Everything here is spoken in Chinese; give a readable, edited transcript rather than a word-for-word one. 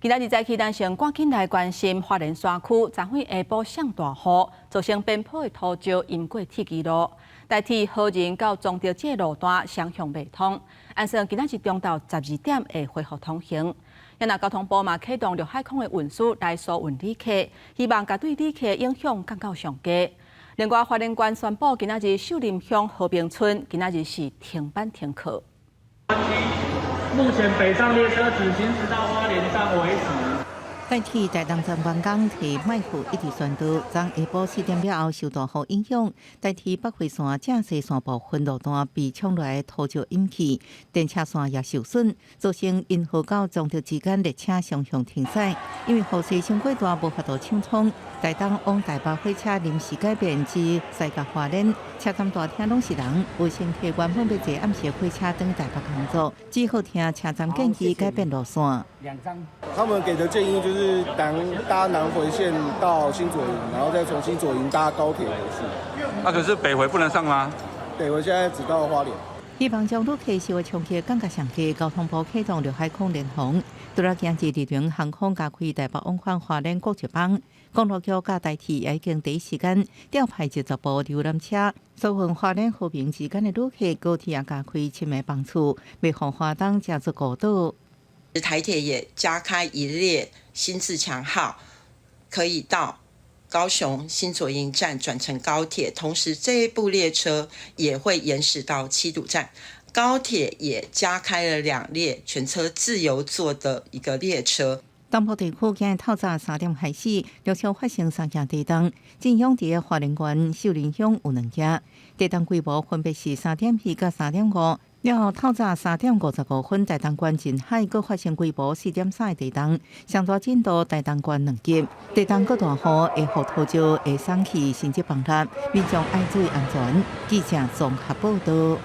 今仔日早起，咱先赶紧来关心花莲山区昨昏下晡上大雨，造成边坡的土石淹过铁基路，代替好人到中潮这路段双向未通。按算今仔日中昼12点会恢复通行。也那交通部嘛启动陆海空的运输来疏运旅客，希望甲对旅客影响降到上低。另外，花莲县宣布今仔日秀林乡和平村今仔日是停班停课。目前北上列车只行驶到花莲站为止。代替台东站员工提麦克一直宣导，昨下晡4点了后受大雨影响，代替北回线正西线部分路段被冲来的土石淹去，电车线也受损，造成因河到中潮之间列车双向停驶。因为后西线过段无法度抢冲，台东往台北火车临时改变至西甲花莲，车站大厅拢是人，卫生体原本要坐暗时火车等台北工作，只好听车站建议改变路线。他们给的建议就是搭南回线到新左营，然后再从新左营搭高铁回去。可是北回不能上吗？北回现在只到花莲。希望将旅客社会冲击降到上低，交通部启动陆海空联防。除了今日日常航空加开台北往返花莲国际班，公路局甲代替已经第一时间调派10部游览车，疏运花莲和平之间的旅客。高铁也加开7枚班次，未让花东加入孤岛。台铁也加开一列新自强号，可以到高雄新左营站转乘高铁，同时这一部列车也会延驶到七堵站。高铁也加开了2列全车自由座的一个列车。东部地区今日透早3点开始，陆续发生3件地震，震央伫花莲县秀林乡有2件，地震规模分别是3.2甲3.5。了后透早3点55分，台东县近海阁发生规模4.3的地震，上大震度台东县2级。地震阁大雨，会互土石会松去，甚至崩塌，民众爱注意安全。记者综合报道。